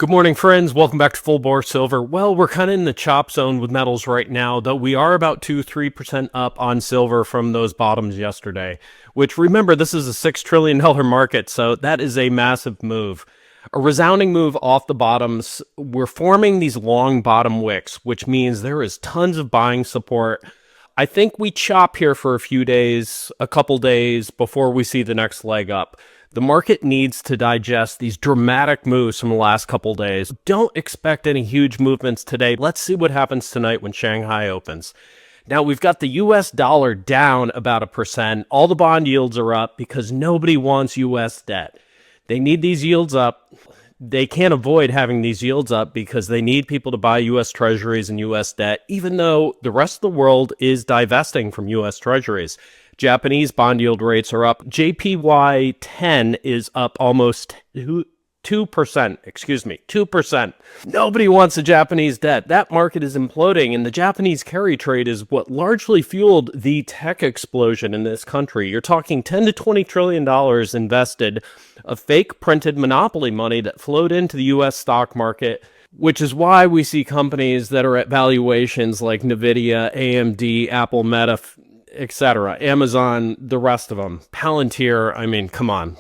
Good morning, friends. Welcome back to Full Bore Silver. Well, we're kind of in the chop zone with metals right now, though we are about 2-3% up on silver from those bottoms yesterday, which remember, this is a $6 trillion market, so that is a massive move. A resounding move off the bottoms. We're forming these long bottom wicks, which means there is tons of buying support. I think we chop here for a few days, a couple days before we see the next leg up. The market needs to digest these dramatic moves from the last couple days. Don't expect any huge movements today. Let's see what happens tonight when Shanghai opens. Now, we've got the US dollar down about 1%. All the bond yields are up because nobody wants US debt. They need these yields up. They can't avoid having these yields up because they need people to buy US treasuries and US debt, even though the rest of the world is divesting from US treasuries. Japanese bond yield rates are up. JPY 10 is up almost 2%. 2%. Nobody wants a Japanese debt. That market is imploding, and the Japanese carry trade is what largely fueled the tech explosion in this country. You're talking $10 to $20 trillion invested of fake printed monopoly money that flowed into the U.S. stock market, which is why we see companies that are at valuations like NVIDIA, AMD, Apple, Meta, etc., Amazon, the rest of them. Palantir, I mean, come on.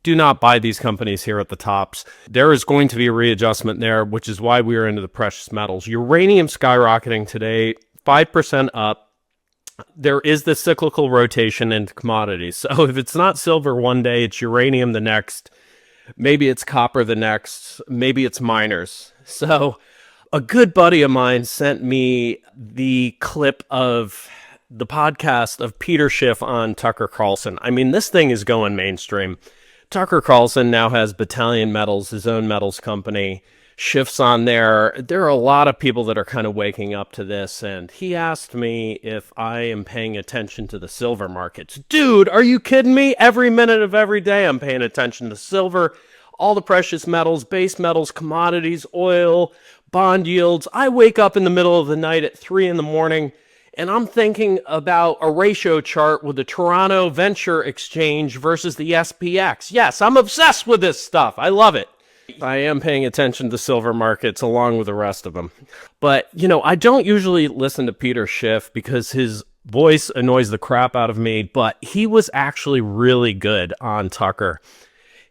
Do not buy these companies here at the tops. There is going to be a readjustment there, which is why we are into the precious metals. Uranium skyrocketing today, 5% up. There is this cyclical rotation into commodities. So if it's not silver one day, it's uranium the next. Maybe it's copper the next. Maybe it's miners. So a good buddy of mine sent me the clip of the podcast of Peter Schiff on Tucker Carlson. I mean, this thing is going mainstream. Tucker Carlson now has Battalion Metals, his own metals company. Schiff's on there. There are a lot of people that are kind of waking up to this, and he asked me if I am paying attention to the silver markets. Dude, are you kidding me? Every minute of every day I'm paying attention to silver, all the precious metals, base metals, commodities, oil, bond yields. I wake up in the middle of the night at 3 in the morning, and I'm thinking about a ratio chart with the Toronto Venture Exchange versus the SPX. Yes, I'm obsessed with this stuff. I love it. I am paying attention to silver markets along with the rest of them. But, I don't usually listen to Peter Schiff because his voice annoys the crap out of me, but he was actually really good on Tucker.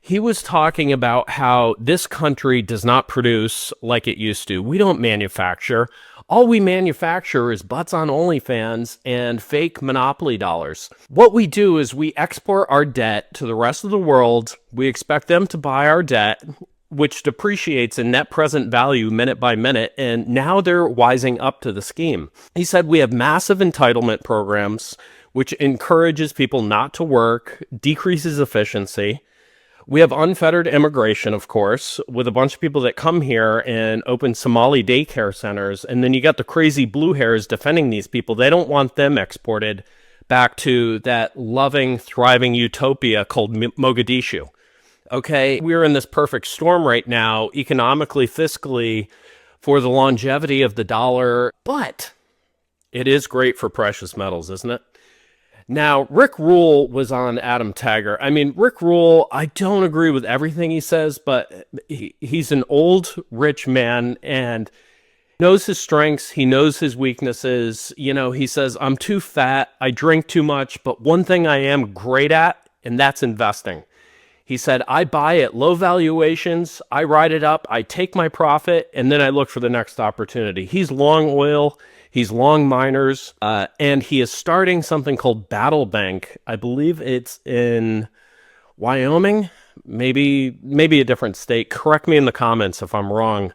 He was talking about how this country does not produce like it used to. We don't manufacture. All we manufacture is butts on OnlyFans and fake monopoly dollars. What we do is we export our debt to the rest of the world. We expect them to buy our debt, which depreciates in net present value minute by minute, and now they're wising up to the scheme. He said we have massive entitlement programs, which encourages people not to work, decreases efficiency. We have unfettered immigration, of course, with a bunch of people that come here and open Somali daycare centers. And then you got the crazy blue hairs defending these people. They don't want them exported back to that loving, thriving utopia called Mogadishu. Okay, we're in this perfect storm right now, economically, fiscally, for the longevity of the dollar. But it is great for precious metals, isn't it? Now, Rick Rule was on Adam Taggart. I mean, Rick Rule, I don't agree with everything he says, but he's an old, rich man and knows his strengths. He knows his weaknesses. He says, I'm too fat. I drink too much. But one thing I am great at, and that's investing. He said, I buy at low valuations. I ride it up. I take my profit, and then I look for the next opportunity. He's long oil. He's long miners, and he is starting something called Battle Bank. I believe it's in Wyoming, maybe a different state. Correct me in the comments if I'm wrong.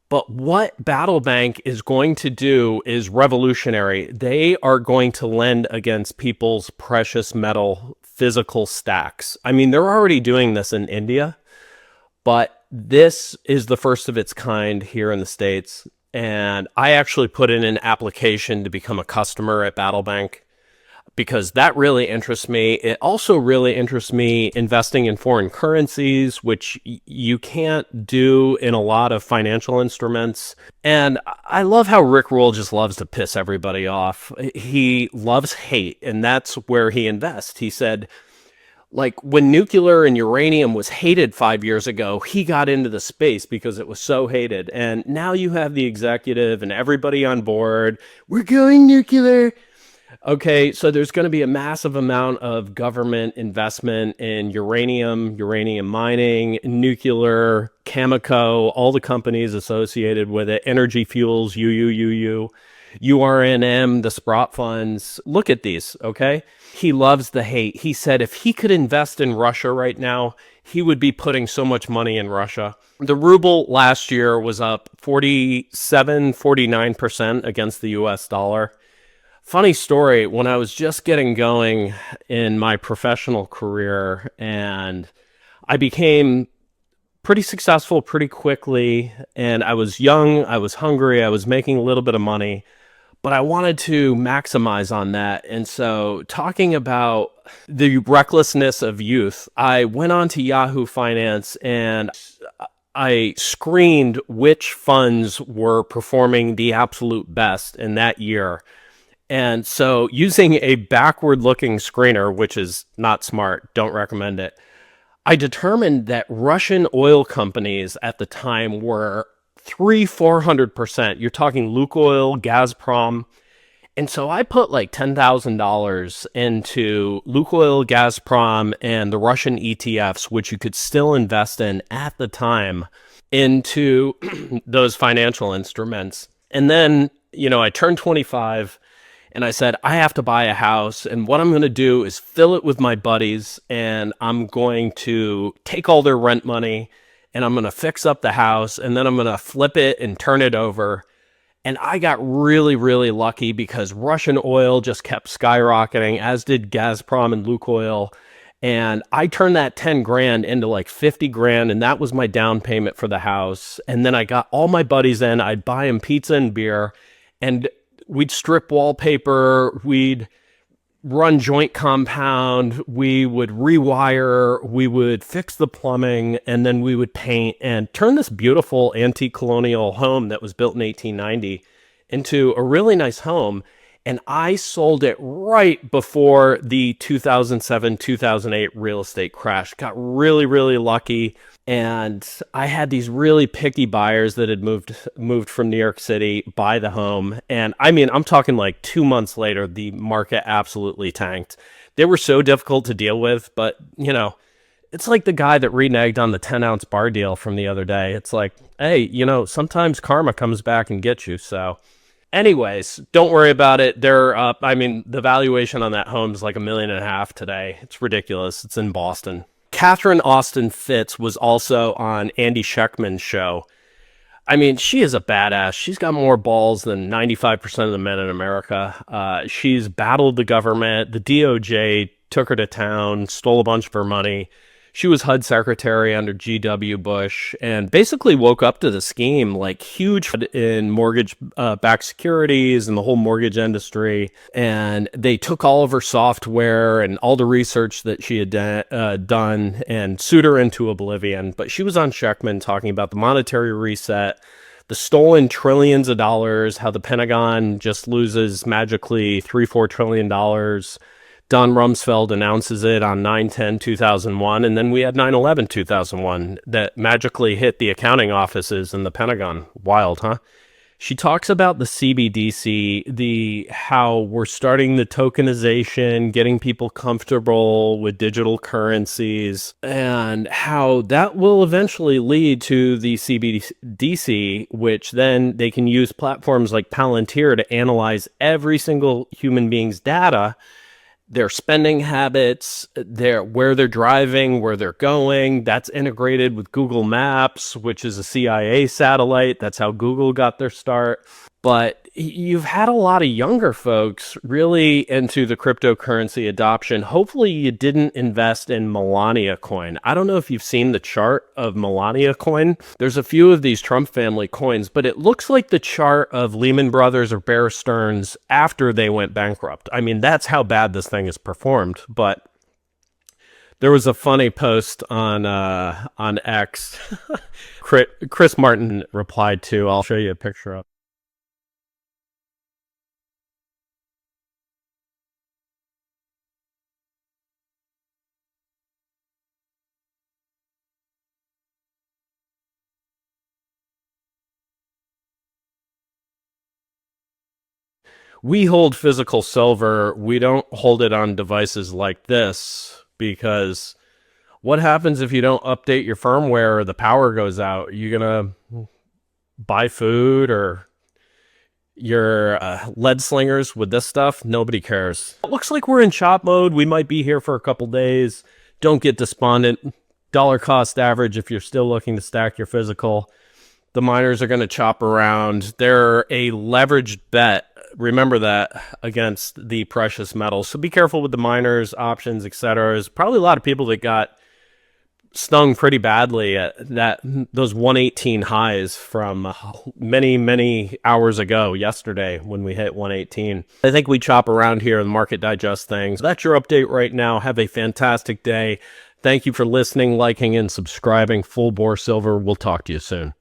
But what Battle Bank is going to do is revolutionary. They are going to lend against people's precious metal physical stacks. I mean, they're already doing this in India, but this is the first of its kind here in the States. And I actually put in an application to become a customer at Battle Bank because that really interests me. It also really interests me investing in foreign currencies, which you can't do in a lot of financial instruments. And I love how Rick Rule just loves to piss everybody off. He loves hate, and that's where he invests. He said, Like when nuclear and uranium was hated 5 years ago, he got into the space because it was so hated. And now you have the executive and everybody on board. We're going nuclear. Okay, so there's going to be a massive amount of government investment in uranium, uranium mining, nuclear, Cameco, all the companies associated with it, Energy Fuels, URNM, the Sprott funds. Look at these, okay? He loves the hate. He said if he could invest in Russia right now, he would be putting so much money in Russia. The ruble last year was up 47, 49% against the US dollar. Funny story, when I was just getting going in my professional career and I became pretty successful pretty quickly, and I was young, I was hungry, I was making a little bit of money, but I wanted to maximize on that. And so, talking about the recklessness of youth, I went on to Yahoo Finance and I screened which funds were performing the absolute best in that year. And so, using a backward looking screener, which is not smart, don't recommend it, I determined that Russian oil companies at the time were 400%. You're talking Lukoil, Gazprom. And so I put like $10,000 into Lukoil, Gazprom, and the Russian ETFs, which you could still invest in at the time, into those financial instruments. And then, I turned 25 and I said, I have to buy a house. And what I'm going to do is fill it with my buddies, and I'm going to take all their rent money and I'm going to fix up the house, and then I'm going to flip it and turn it over. And I got really, really lucky because Russian oil just kept skyrocketing, as did Gazprom and Lukoil. And I turned that 10 grand into like 50 grand. And that was my down payment for the house. And then I got all my buddies in. I'd buy them pizza and beer. And we'd strip wallpaper. We'd run joint compound, we would rewire, we would fix the plumbing, and then we would paint and turn this beautiful antique colonial home that was built in 1890 into a really nice home. And I sold it right before the 2007 2008 real estate crash. Got really, really lucky. And I had these really picky buyers that had moved from New York City, buy the home. And I mean, I'm talking like 2 months later, the market absolutely tanked. They were so difficult to deal with, but it's like the guy that reneged on the 10-ounce bar deal from the other day. It's like, hey, sometimes karma comes back and gets you. So anyways, don't worry about it. They're up. I mean, the valuation on that home is like $1.5 million today. It's ridiculous. It's in Boston. Catherine Austin Fitz was also on Andy Schectman's show. I mean, she is a badass. She's got more balls than 95% of the men in America. She's battled the government. The DOJ took her to town, stole a bunch of her money. She was HUD secretary under G.W. Bush and basically woke up to the scheme, like huge in mortgage backed securities and the whole mortgage industry. And they took all of her software and all the research that she had done and sued her into oblivion. But she was on Schectman talking about the monetary reset, the stolen trillions of dollars, how the Pentagon just loses magically $4 trillion. Don Rumsfeld announces it on 9/10/2001, and then we had 9/11 2001 that magically hit the accounting offices in the Pentagon. Wild, huh? She talks about the CBDC, the how we're starting the tokenization, getting people comfortable with digital currencies, and how that will eventually lead to the CBDC, which then they can use platforms like Palantir to analyze every single human being's data, their spending habits, where they're driving, where they're going. That's integrated with Google Maps, which is a CIA satellite. That's how Google got their start. But you've had a lot of younger folks really into the cryptocurrency adoption. Hopefully you didn't invest in Melania coin. I don't know if you've seen the chart of Melania coin. There's a few of these Trump family coins, but it looks like the chart of Lehman Brothers or Bear Stearns after they went bankrupt. I mean, that's how bad this thing is performed. But there was a funny post on X. Chris Martin replied to. I'll show you a picture of. We hold physical silver. We don't hold it on devices like this because what happens if you don't update your firmware or the power goes out? You're going to buy food or your lead slingers with this stuff? Nobody cares. It looks like we're in chop mode. We might be here for a couple days. Don't get despondent. Dollar cost average if you're still looking to stack your physical. The miners are going to chop around. They're a leveraged bet. Remember that, against the precious metals. So be careful with the miners, options, etc. There's probably a lot of people that got stung pretty badly at those 118 highs from many hours ago, yesterday, when we hit 118. I think we chop around here and the market digests things. That's your update right now. Have a fantastic day. Thank you for listening, liking, and subscribing. Full Bore Silver. We'll talk to you soon.